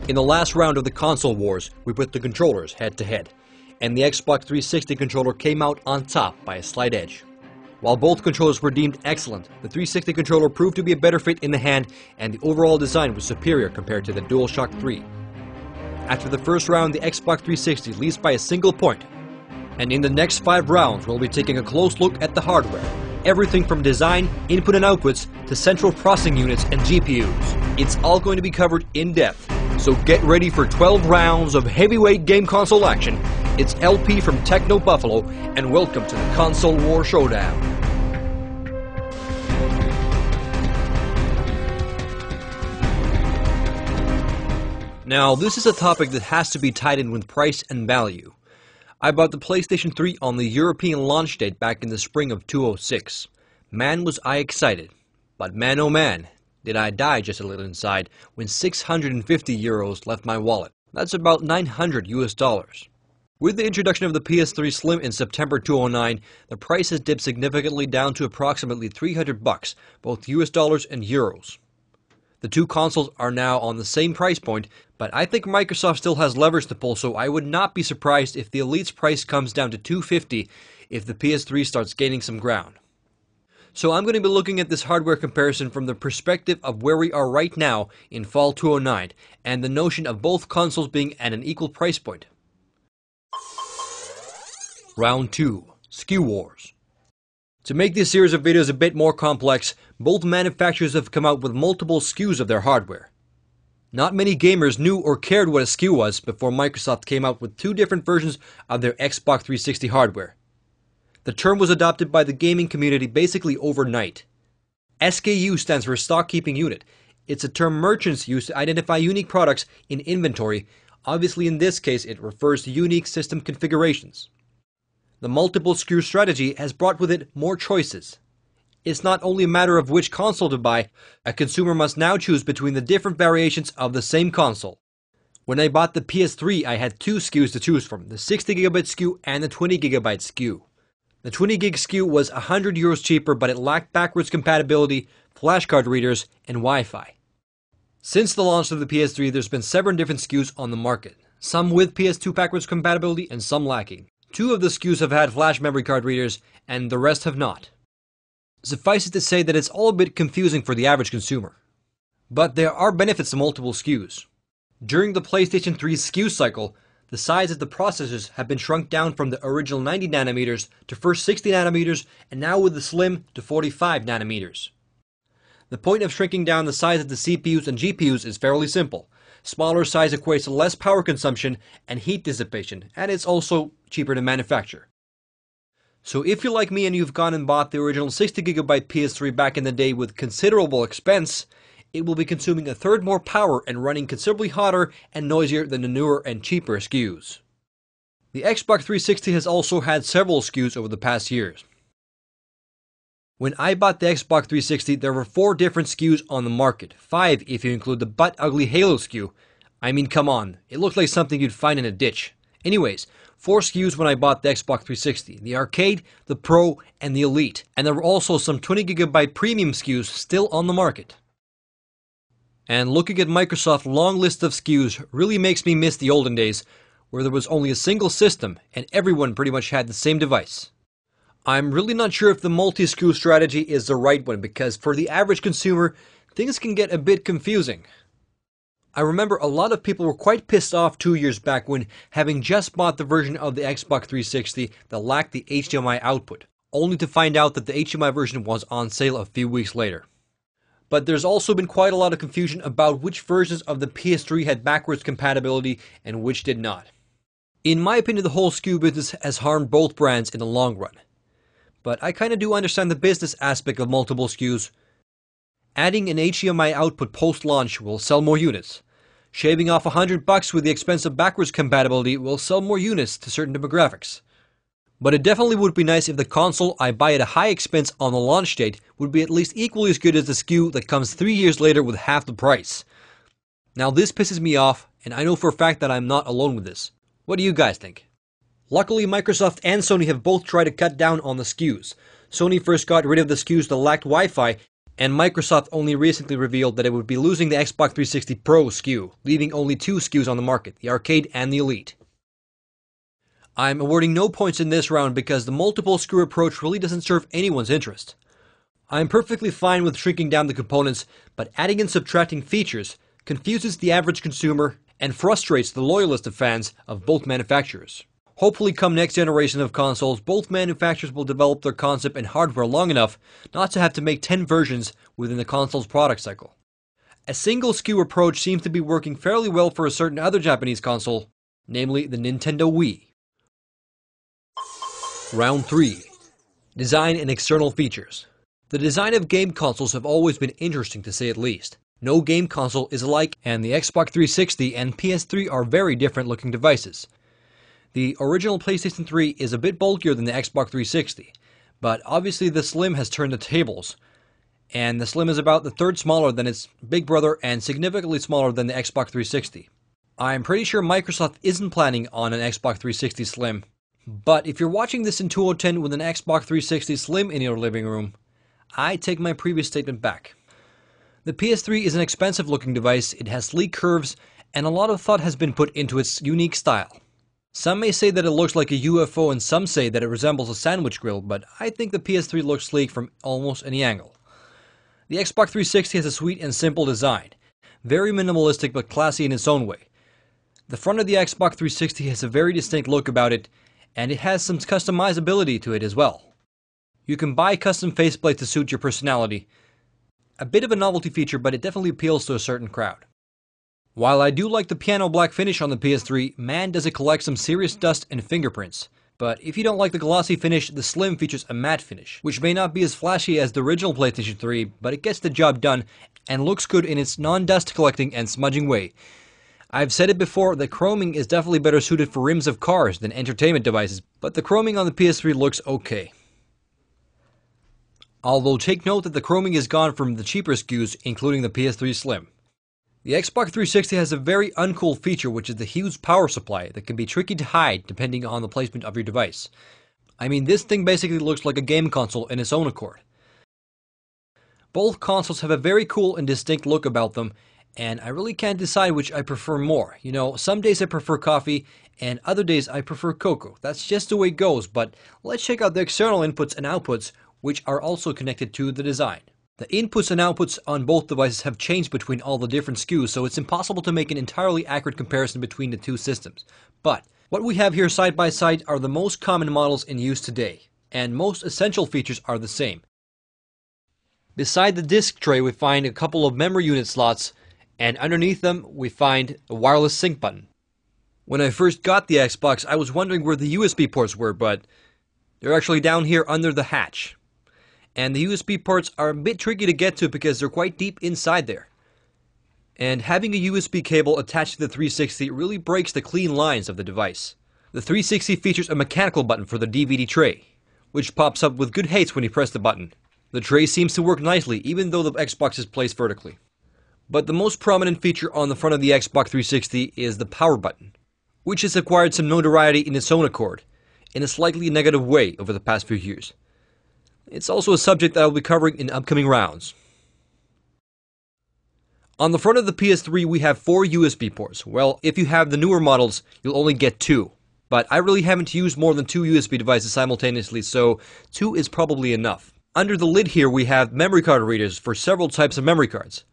In the last round of the console wars, we put the controllers head to head, and the Xbox 360 controller came out on top by a slight edge. While both controllers were deemed excellent, the 360 controller proved to be a better fit in the hand, and the overall design was superior compared to the DualShock 3. After the first round, the Xbox 360 leads by a single point, and in the next 5 rounds we'll be taking a close look at the hardware. Everything from design, input and outputs, to central processing units and GPUs. It's all going to be covered in depth, so get ready for 12 rounds of heavyweight game console action. It's LP from Techno Buffalo, and welcome to the Console War Showdown. Now, this is a topic that has to be tied in with price and value. I bought the PlayStation 3 on the European launch date back in the spring of 2006. Man, was I excited. But man oh man, did I die just a little inside when 650 euros left my wallet. That's about $900 US. With the introduction of the PS3 Slim in September 2009, the price has dipped significantly down to approximately $300, both US dollars and euros. The two consoles are now on the same price point, but I think Microsoft still has levers to pull, so I would not be surprised if the Elite's price comes down to $250 if the PS3 starts gaining some ground. So I'm going to be looking at this hardware comparison from the perspective of where we are right now in fall 2009, and the notion of both consoles being at an equal price point. Round 2. SKU Wars. To make this series of videos a bit more complex, both manufacturers have come out with multiple SKUs of their hardware. Not many gamers knew or cared what a SKU was before Microsoft came out with 2 different versions of their Xbox 360 hardware. The term was adopted by the gaming community basically overnight. SKU stands for Stock Keeping Unit. It's a term merchants use to identify unique products in inventory. Obviously, in this case, it refers to unique system configurations. The multiple SKU strategy has brought with it more choices. It's not only a matter of which console to buy, a consumer must now choose between the different variations of the same console. When I bought the PS3, I had 2 SKUs to choose from, the 60GB SKU and the 20GB SKU. The 20GB SKU was €100 cheaper, but it lacked backwards compatibility, flashcard readers, and Wi-Fi. Since the launch of the PS3, there's been 7 different SKUs on the market, some with PS2 backwards compatibility and some lacking. 2 of the SKUs have had flash memory card readers, and the rest have not. Suffice it to say that it's all a bit confusing for the average consumer. But there are benefits to multiple SKUs. During the PlayStation 3 SKU cycle, the size of the processors have been shrunk down from the original 90nm to first 60nm, and now with the Slim to 45nm. The point of shrinking down the size of the CPUs and GPUs is fairly simple. Smaller size equates to less power consumption and heat dissipation, and it's also cheaper to manufacture. So if you're like me and you've gone and bought the original 60GB PS3 back in the day with considerable expense, it will be consuming a third more power and running considerably hotter and noisier than the newer and cheaper SKUs. The Xbox 360 has also had several SKUs over the past years. When I bought the Xbox 360, there were 4 different SKUs on the market, 5 if you include the butt-ugly Halo SKU. I mean, come on, it looked like something you'd find in a ditch. Anyways, 4 SKUs when I bought the Xbox 360, the Arcade, the Pro, and the Elite, and there were also some 20GB premium SKUs still on the market. And looking at Microsoft's long list of SKUs really makes me miss the olden days, where there was only a single system and everyone pretty much had the same device. I'm really not sure if the multi-SKU strategy is the right one, because for the average consumer, things can get a bit confusing. I remember a lot of people were quite pissed off 2 years back when, having just bought the version of the Xbox 360 that lacked the HDMI output, only to find out that the HDMI version was on sale a few weeks later. But there's also been quite a lot of confusion about which versions of the PS3 had backwards compatibility and which did not. In my opinion, the whole SKU business has harmed both brands in the long run. But I kinda do understand the business aspect of multiple SKUs. Adding an HDMI output post-launch will sell more units. Shaving off $100 with the expense of backwards compatibility will sell more units to certain demographics. But it definitely would be nice if the console I buy at a high expense on the launch date would be at least equally as good as the SKU that comes 3 years later with half the price. Now this pisses me off, and I know for a fact that I'm not alone with this. What do you guys think? Luckily, Microsoft and Sony have both tried to cut down on the SKUs. Sony first got rid of the SKUs that lacked Wi-Fi, And Microsoft only recently revealed that it would be losing the Xbox 360 Pro SKU, leaving only two SKUs on the market, the Arcade and the Elite. I'm awarding no points in this round because the multiple SKU approach really doesn't serve anyone's interest. I'm perfectly fine with shrinking down the components, but adding and subtracting features confuses the average consumer and frustrates the loyal list of fans of both manufacturers. Hopefully come next generation of consoles, both manufacturers will develop their concept and hardware long enough not to have to make 10 versions within the console's product cycle. A single SKU approach seems to be working fairly well for a certain other Japanese console, namely the Nintendo Wii. Round 3. Design and external features. The design of game consoles have always been interesting to say at least. No game console is alike, and the Xbox 360 and PS3 are very different looking devices. The original PlayStation 3 is a bit bulkier than the Xbox 360, but obviously the Slim has turned the tables, and the Slim is about the third smaller than its big brother and significantly smaller than the Xbox 360. I'm pretty sure Microsoft isn't planning on an Xbox 360 Slim, but if you're watching this in 2010 with an Xbox 360 Slim in your living room, I take my previous statement back. The PS3 is an expensive looking device, it has sleek curves, and a lot of thought has been put into its unique style. Some may say that it looks like a UFO and some say that it resembles a sandwich grill, but I think the PS3 looks sleek from almost any angle. The Xbox 360 has a sweet and simple design, very minimalistic but classy in its own way. The front of the Xbox 360 has a very distinct look about it, and it has some customizability to it as well. You can buy custom faceplates to suit your personality. A bit of a novelty feature, but it definitely appeals to a certain crowd. While I do like the piano black finish on the PS3, man does it collect some serious dust and fingerprints. But if you don't like the glossy finish, the Slim features a matte finish, which may not be as flashy as the original PlayStation 3, but it gets the job done and looks good in its non-dust collecting and smudging way. I've said it before that chroming is definitely better suited for rims of cars than entertainment devices, but the chroming on the PS3 looks okay. Although take note that the chroming is gone from the cheaper SKUs, including the PS3 Slim. The Xbox 360 has a very uncool feature, which is the huge power supply that can be tricky to hide depending on the placement of your device. I mean, this thing basically looks like a game console in its own accord. Both consoles have a very cool and distinct look about them, and I really can't decide which I prefer more. You know, some days I prefer coffee, and other days I prefer cocoa. That's just the way it goes, but let's check out the external inputs and outputs, which are also connected to the design. The inputs and outputs on both devices have changed between all the different SKUs, so it's impossible to make an entirely accurate comparison between the two systems. But what we have here side by side are the most common models in use today, and most essential features are the same. Beside the disc tray we find a couple of memory unit slots, and underneath them we find a wireless sync button. When I first got the Xbox, I was wondering where the USB ports were, but they're actually down here under the hatch. And the USB ports are a bit tricky to get to because they're quite deep inside there. And having a USB cable attached to the 360 really breaks the clean lines of the device. The 360 features a mechanical button for the DVD tray, which pops up with good haste when you press the button. The tray seems to work nicely even though the Xbox is placed vertically. But the most prominent feature on the front of the Xbox 360 is the power button, which has acquired some notoriety in its own accord, in a slightly negative way over the past few years. It's also a subject that I'll be covering in upcoming rounds. On the front of the PS3 we have 4 USB ports. Well, if you have the newer models, you'll only get 2. But I really haven't used more than 2 USB devices simultaneously, so 2 is probably enough. Under the lid here we have memory card readers for several types of memory cards.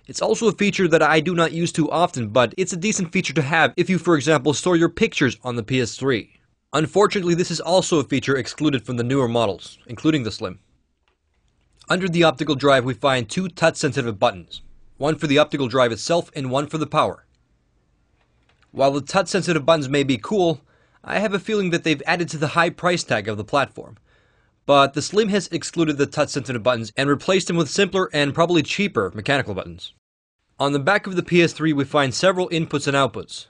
It's also a feature that I do not use too often, but it's a decent feature to have if you, for example, store your pictures on the PS3. Unfortunately, this is also a feature excluded from the newer models, including the Slim. Under the optical drive we find 2 touch-sensitive buttons, one for the optical drive itself and one for the power. While the touch-sensitive buttons may be cool, I have a feeling that they've added to the high price tag of the platform. But the Slim has excluded the touch-sensitive buttons and replaced them with simpler and probably cheaper mechanical buttons. On the back of the PS3 we find several inputs and outputs.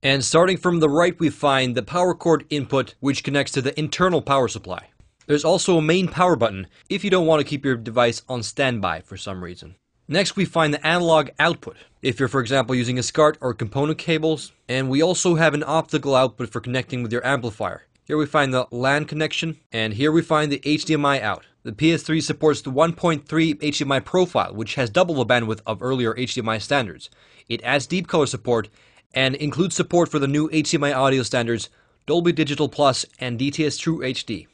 And starting from the right we find the power cord input, which connects to the internal power supply. There's also a main power button if you don't want to keep your device on standby for some reason. Next we find the analog output, if you're for example using a SCART or component cables, and we also have an optical output for connecting with your amplifier. Here we find the LAN connection, and here we find the HDMI out. The PS3 supports the 1.3 HDMI profile, which has double the bandwidth of earlier HDMI standards. It adds deep color support and includes support for the new HDMI audio standards Dolby Digital Plus and DTS True HD.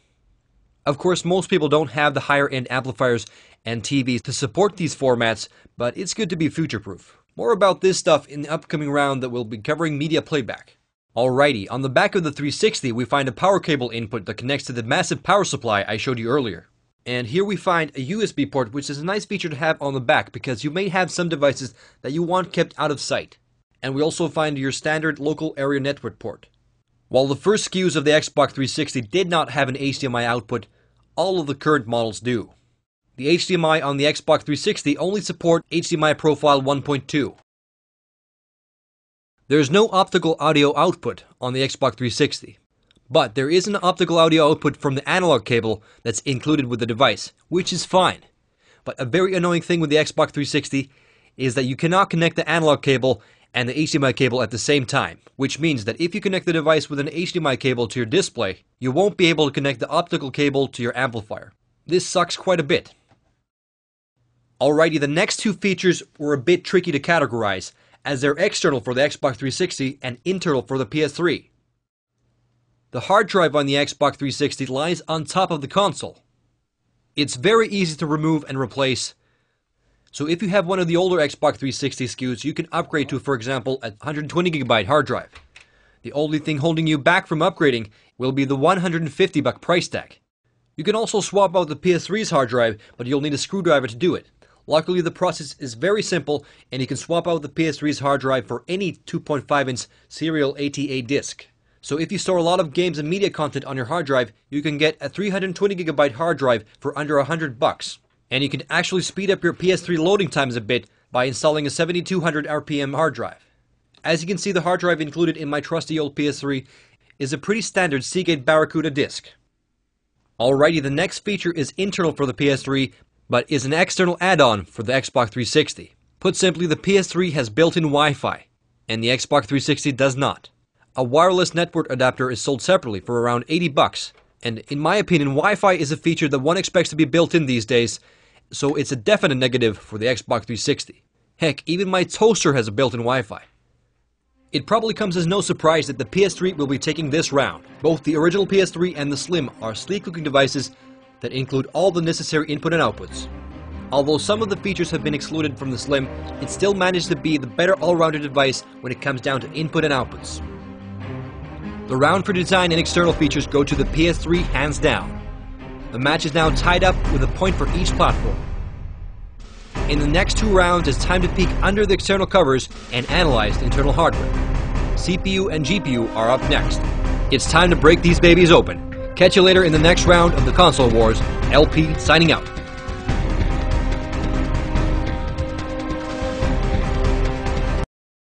Of course, most people don't have the higher-end amplifiers and TVs to support these formats, but it's good to be future-proof. More about this stuff in the upcoming round that will be covering media playback. Alrighty, on the back of the 360 we find a power cable input that connects to the massive power supply I showed you earlier. And here we find a USB port, which is a nice feature to have on the back because you may have some devices that you want kept out of sight. And we also find your standard local area network port. While the first SKUs of the Xbox 360 did not have an HDMI output, all of the current models do. The HDMI on the Xbox 360 only support HDMI profile 1.2. There is no optical audio output on the Xbox 360. But there is an optical audio output from the analog cable that's included with the device, which is fine. But a very annoying thing with the Xbox 360 is that you cannot connect the analog cable and the HDMI cable at the same time, which means that if you connect the device with an HDMI cable to your display, you won't be able to connect the optical cable to your amplifier. This sucks quite a bit. Alrighty, the next two features were a bit tricky to categorize, as they're external for the Xbox 360 and internal for the PS3. The hard drive on the Xbox 360 lies on top of the console. It's very easy to remove and replace, so if you have one of the older Xbox 360 SKUs, you can upgrade to, for example, a 120GB hard drive. The only thing holding you back from upgrading will be the $150 price tag. You can also swap out the PS3's hard drive, but you'll need a screwdriver to do it. Luckily, the process is very simple, and you can swap out the PS3's hard drive for any 2.5-inch serial ATA disc. So if you store a lot of games and media content on your hard drive, you can get a 320GB hard drive for under $100. And you can actually speed up your PS3 loading times a bit by installing a 7200 RPM hard drive. As you can see, the hard drive included in my trusty old PS3 is a pretty standard Seagate Barracuda disc. Alrighty, the next feature is internal for the PS3, but is an external add-on for the Xbox 360. Put simply, the PS3 has built-in Wi-Fi, and the Xbox 360 does not. A wireless network adapter is sold separately for around $80, and in my opinion, Wi-Fi is a feature that one expects to be built in these days, so it's a definite negative for the Xbox 360. Heck, even my toaster has a built-in Wi-Fi. It probably comes as no surprise that the PS3 will be taking this round. Both the original PS3 and the Slim are sleek-looking devices that include all the necessary input and outputs. Although some of the features have been excluded from the Slim, it still managed to be the better all-rounded device when it comes down to input and outputs. The round for design and external features go to the PS3 hands down. The match is now tied up with a point for each platform. In the next two rounds, it's time to peek under the external covers and analyze the internal hardware. CPU and GPU are up next. It's time to break these babies open. Catch you later in the next round of the Console Wars. LP signing out.